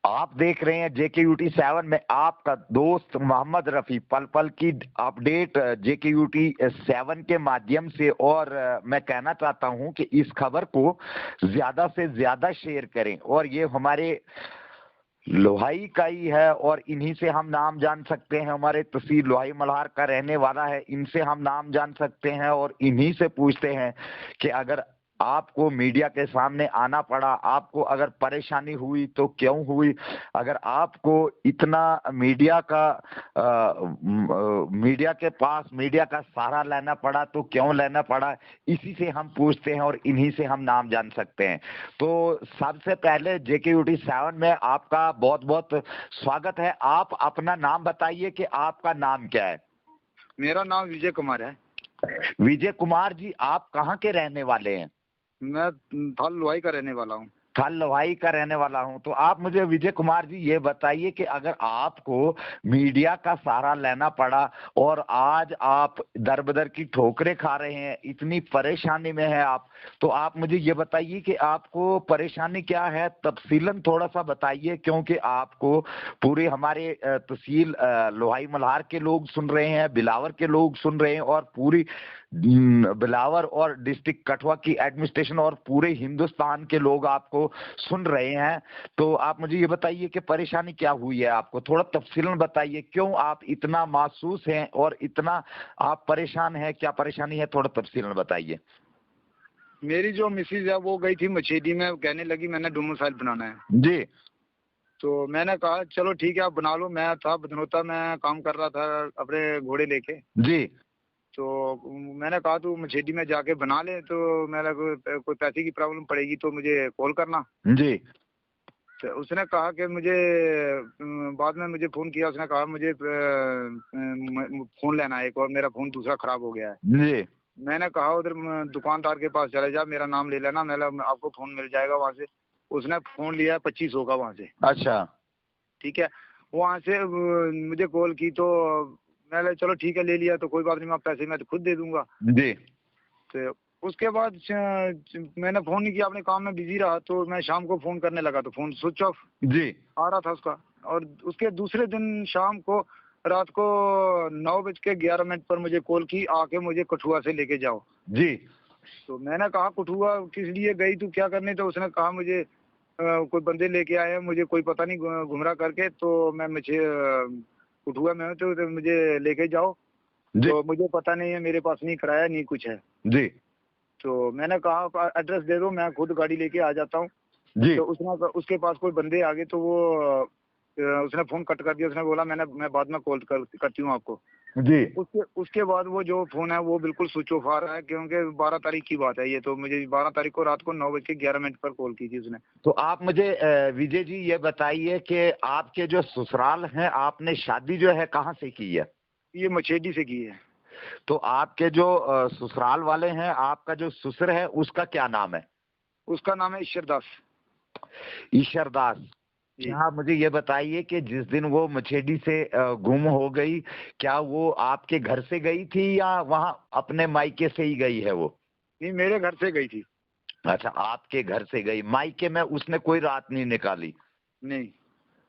आप देख रहे हैं JKUT 7 में आपका दोस्त मोहम्मद रफी, पल पल की अपडेट JKUT 7 के माध्यम से। और मैं कहना चाहता हूं कि इस खबर को ज्यादा से ज्यादा शेयर करें। और ये हमारे लोहाई का ही है और इन्हीं से हम नाम जान सकते हैं। हमारे तहसील लोहाई मल्हार का रहने वाला है, इनसे हम नाम जान सकते हैं और इन्हीं से पूछते हैं कि अगर आपको मीडिया के सामने आना पड़ा, आपको अगर परेशानी हुई तो क्यों हुई, अगर आपको इतना मीडिया के पास मीडिया का सहारा लेना पड़ा तो क्यों लेना पड़ा, इसी से हम पूछते हैं और इन्हीं से हम नाम जान सकते हैं। तो सबसे पहले JKUT 7 में आपका बहुत बहुत स्वागत है। आप अपना नाम बताइए कि आपका नाम क्या है। मेरा नाम विजय कुमार है। विजय कुमार जी, आप कहाँ के रहने वाले हैं? मैं थाल लोहाई का रहने वाला हूँ। थाल लोहाई का रहने वाला हूं। तो आप मुझे विजय कुमार जी ये बताइए कि अगर आपको मीडिया का सहारा लेना पड़ा और आज आप दर बदर की ठोकरें खा रहे हैं, इतनी परेशानी में है आप, तो आप मुझे ये बताइए कि आपको परेशानी क्या है, तफसीलन थोड़ा सा बताइए। क्योंकि आपको पूरे हमारे तहसील लोहाई मल्हार के लोग सुन रहे हैं, बिलावर के लोग सुन रहे हैं और पूरी बिलावर और डिस्ट्रिक्ट कठुआ की एडमिनिस्ट्रेशन और पूरे हिंदुस्तान के लोग आपको सुन रहे हैं। तो आप मुझे ये बताइए कि परेशानी क्या हुई है आपको, थोड़ा तफसीलन बताइए। क्यों आप इतना मासूस हैं और इतना आप परेशान हैं, क्या परेशानी है, थोड़ा तफसीलन बताइए। मेरी जो मिसेज है वो गई थी मछेडी में, कहने लगी मैंने डोमिसाइल बनाना है जी। तो मैंने कहा चलो ठीक है आप बना लो। मैं था बदनोता में काम कर रहा था अपने घोड़े लेके। जी। तो मैंने कहा तू मछेडी में जाके बना ले, तो मैंने कोई पैसे की प्रॉब्लम पड़ेगी तो मुझे कॉल करना। जी। तो उसने कहा कि मुझे बाद में मुझे फोन किया, उसने कहा मुझे फोन लेना है एक और, मेरा फोन दूसरा खराब हो गया है। जी। मैंने कहा उधर दुकानदार के पास चले जा, मेरा नाम ले लेना, मैं आपको फोन मिल जाएगा वहाँ से। उसने फोन लिया 2500 का वहाँ से। अच्छा। ठीक है, वहाँ से मुझे कॉल की तो मैंने चलो ठीक है ले लिया, तो कोई बात नहीं, मैं पैसे मैं तो खुद दे दूंगा। जी। तो उसके बाद मैंने फोन नहीं किया, अपने काम में बिजी रहा। तो मैं शाम को फोन करने लगा तो फोन स्विच ऑफ जी। आ रहा था उसका। और उसके दूसरे दिन शाम को रात को 9:11 पर मुझे कॉल की, आके मुझे कठुआ से लेके जाओ। जी। तो मैंने कहा कठुआ किस लिए गई तू, क्या करने? तो उसने कहा मुझे कोई बंदे लेके आए हैं, मुझे कोई पता नहीं गुमराह करके, तो मैं मुझे कठुआ में हूँ तो मुझे लेके जाओ। जी। तो मुझे पता नहीं है, मेरे पास नहीं किराया नहीं कुछ है। जी। तो मैंने कहा एड्रेस दे दो, मैं खुद गाड़ी लेके आ जाता हूँ। जी। तो उसके पास कोई बंदे आ गए तो वो उसने फोन कट कर दिया। उसने बोला मैं बाद में कॉल करती हूँ आपको। जी। उसके बाद वो जो फोन है वो बिल्कुल स्विच ऑफ आ रहा है, क्योंकि 12 तारीख की बात है ये। तो मुझे 12 तारीख को रात को 9:11 पर कॉल की थी उसने। तो आप मुझे विजय जी ये बताइए कि आपके जो ससुराल हैं, आपने शादी जो है कहाँ से की है? ये मछेडी से की है। तो आपके जो ससुराल वाले हैं, आपका जो ससुर है उसका क्या नाम है? उसका नाम है ईश्वर दास। ईश्वर दास। जी। क्या आप मुझे ये बताइए कि जिस दिन वो मछेडी से गुम हो गई, क्या वो आपके घर से गई थी या वहां अपने मायके से ही गई है वो? नहीं, मेरे घर से गई थी। अच्छा, आपके घर से गई, मायके में उसने कोई रात नहीं निकाली? नहीं।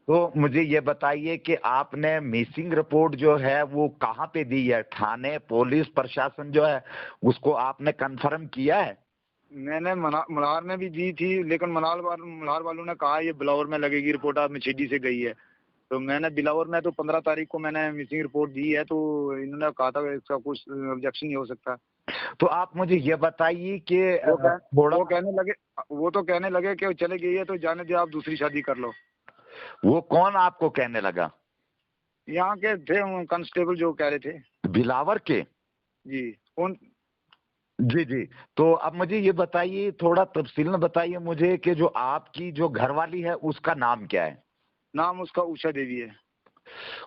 तो मुझे ये बताइए कि आपने मिसिंग रिपोर्ट जो है वो कहाँ पे दी है? थाने, पुलिस प्रशासन जो है उसको आपने कंफर्म किया है? मैंने मल्हार में भी दी थी, लेकिन मल्हार वालों ने कहा ये बिलावर में लगेगी रिपोर्ट, आप मछेडी से गई है। तो मैंने बिलावर में तो 15 तारीख को मैंने मिसिंग रिपोर्ट दी है, तो इन्होंने कहा था इसका कुछ ऑब्जेक्शन नहीं हो सकता। तो आप मुझे ये बताइए कि थोड़ा, वो कहने लगे, वो तो कहने लगे कि चले गई है तो जाने दे, आप दूसरी शादी कर लो। वो कौन आपको कहने लगा? यहाँ के थे कांस्टेबल जो कह रहे थे। बिलावर के? जी। कौन? जी। जी। तो अब मुझे ये बताइए, थोड़ा तफसील में बताइए मुझे कि जो आपकी जो घरवाली है उसका नाम क्या है? नाम उसका उषा देवी है।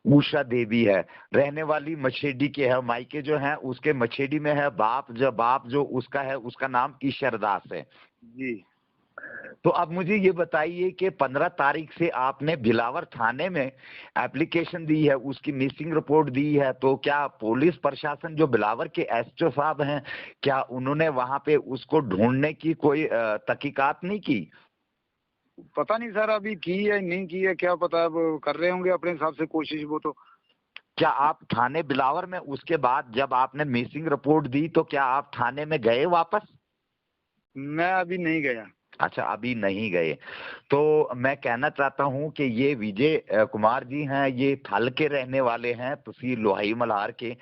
उषा देवी है, रहने वाली मछेडी के है, मायके जो है उसके मछेडी में है, बाप जो उसका है उसका नाम ईश्वर दास है। जी। तो अब मुझे ये बताइए कि 15 तारीख से आपने बिलावर थाने में एप्लीकेशन दी है, उसकी मिसिंग रिपोर्ट दी है, तो क्या पुलिस प्रशासन जो बिलावर के एसएचओ साहब हैं, क्या उन्होंने वहां पे उसको ढूंढने की कोई तहकीकात नहीं की? पता नहीं सर, अभी की है नहीं की है क्या पता, अब कर रहे होंगे अपने हिसाब से कोशिश वो तो। क्या आप थाने बिलावर में उसके बाद जब आपने मिसिंग रिपोर्ट दी तो क्या आप थाने में गए वापस? मैं अभी नहीं गया। अच्छा, अभी नहीं गए। तो मैं कहना चाहता हूं कि ये विजय कुमार जी हैं, ये थल के रहने वाले हैं, तहसील लोहाई मल्हार के।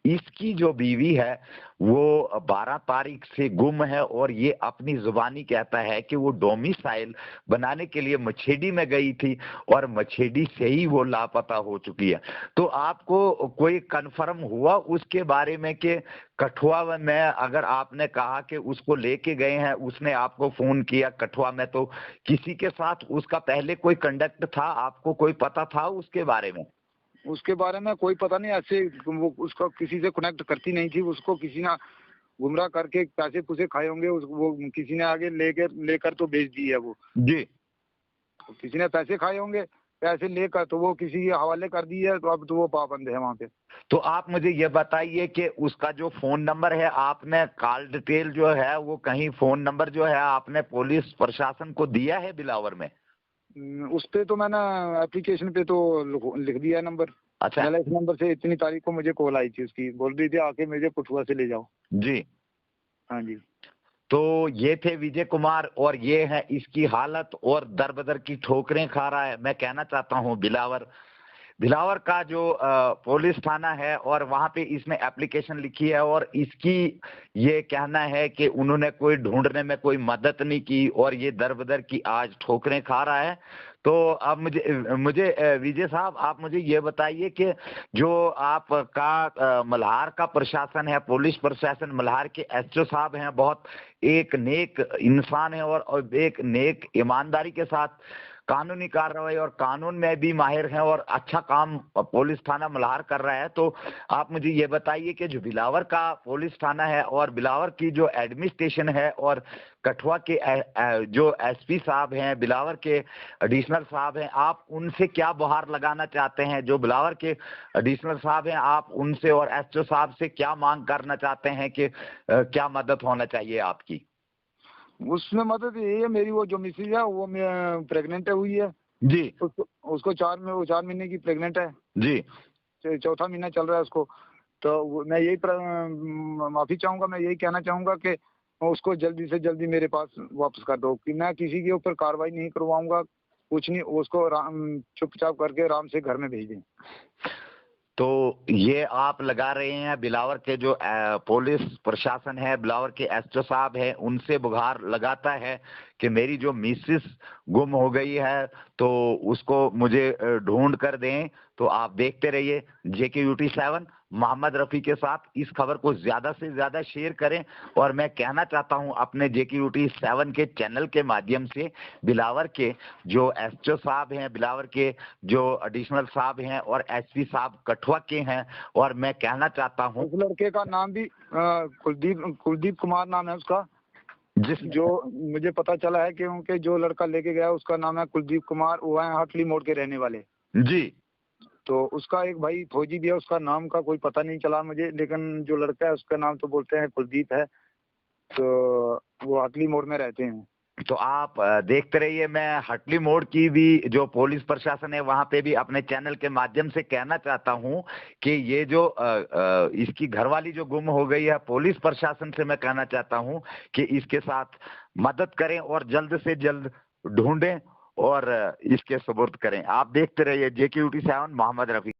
इसकी जो बीवी है वो 12 तारीख से गुम है और ये अपनी जुबानी कहता है कि वो डोमिसाइल बनाने के लिए मछेडी में गई थी और मछेडी से ही वो लापता हो चुकी है। तो आपको कोई कंफर्म हुआ उसके बारे में कि कठुआ में, अगर आपने कहा कि उसको लेके गए हैं, उसने आपको फोन किया कठुआ में, तो किसी के साथ उसका पहले कोई कंडक्ट था? आपको कोई पता था उसके बारे में? उसके बारे में कोई पता नहीं, ऐसे वो उसको किसी से कनेक्ट करती नहीं थी, उसको किसी ने गुमराह करके पैसे पुसे खाए होंगे, वो किसी ने आगे लेकर तो बेच दी है वो। जी। किसी ने पैसे खाए होंगे, पैसे लेकर तो वो किसी के हवाले कर दी है, तो अब तो वो पाबंद है वहाँ पे। तो आप मुझे ये बताइए कि उसका जो फोन नंबर है, आपने कॉल डिटेल जो है वो कहीं फोन नंबर जो है आपने पुलिस प्रशासन को दिया है बिलावर में? उस पे तो मैंने एप्लीकेशन पे तो लिख दिया नंबर। अच्छा। मैंने इस नंबर से इतनी तारीख को मुझे कॉल आई थी उसकी, बोल रही थी आके मुझे कठुआ से ले जाओ। जी। हाँ जी। तो ये थे विजय कुमार और ये है इसकी हालत, और दर बदर की ठोकरें खा रहा है। मैं कहना चाहता हूँ बिलावर बिलावर का जो पुलिस थाना है और वहां पे इसने एप्लीकेशन लिखी है और इसकी ये कहना है कि उन्होंने कोई ढूंढने में कोई मदद नहीं की और ये दर बदर की आज ठोकरें खा रहा है। तो अब मुझे मुझे विजय साहब, आप मुझे ये बताइए कि जो आपका मल्हार का प्रशासन है, पुलिस प्रशासन मल्हार के एसओ साहब हैं, बहुत एक नेक इंसान है और एक नेक ईमानदारी के साथ कानूनी कार्रवाई और कानून में भी माहिर हैं और अच्छा काम पुलिस थाना मल्हार कर रहा है। तो आप मुझे ये बताइए कि जो बिलावर का पुलिस थाना है और बिलावर की जो एडमिनिस्ट्रेशन है और कठुआ के जो एसपी साहब हैं, बिलावर के एडिशनल साहब हैं, आप उनसे क्या गुहार लगाना चाहते हैं? जो बिलावर के एडिशनल साहब हैं, आप उनसे और एसओ साहब से क्या मांग करना चाहते हैं कि क्या मदद होना चाहिए आपकी? उसमें मदद ये है, मेरी वो जो मिसेज है वो प्रेग्नेंट हुई है। जी। उसको उसको 4 महीने की प्रेग्नेंट है। जी। चौथा महीना चल रहा है उसको। तो मैं यही माफी चाहूंगा, मैं यही कहना चाहूंगा कि उसको जल्दी से जल्दी मेरे पास वापस कर दो, कि मैं किसी के ऊपर कार्रवाई नहीं करवाऊंगा, कुछ नहीं, उसको चुपचाप करके आराम से घर में भेज दें। तो ये आप लगा रहे हैं बिलावर के जो पुलिस प्रशासन है, बिलावर के एसओ साहब है, उनसे बुखार लगाता है कि मेरी जो मिसेस गुम हो गई है तो उसको मुझे ढूंढ कर दें। तो आप देखते रहिए JKUT 7 मोहम्मद रफी के साथ इस खबर को ज्यादा से ज्यादा शेयर करें। और मैं कहना चाहता हूं अपने JKUT 7 के चैनल के माध्यम से बिलावर के जो एसओ साहब हैं, बिलावर के जो एडिशनल साहब हैं और एसपी साहब कठुआ के हैं, और मैं कहना चाहता हूं उस लड़के का नाम भी कुलदीप कुमार नाम है उसका। जिस जो मुझे पता चला है कि उनके जो लड़का लेके गया उसका नाम है कुलदीप कुमार, वो है हटली मोड़ के रहने वाले। जी। तो उसका एक भाई फौजी भी है, उसका नाम का कोई पता नहीं चला मुझे, लेकिन जो लड़का है उसका नाम तो बोलते हैं कुलदीप है। तो वो हटली मोड़ में रहते हैं। तो आप देखते रहिए। मैं हटली मोड़ की भी जो पुलिस प्रशासन है वहां पे भी अपने चैनल के माध्यम से कहना चाहता हूं कि ये जो इसकी घरवाली जो गुम हो गई है, पुलिस प्रशासन से मैं कहना चाहता हूं कि इसके साथ मदद करें और जल्द से जल्द ढूंढें और इसके सुपुर्द करें। आप देखते रहिए JKUT 7 मोहम्मद रफी।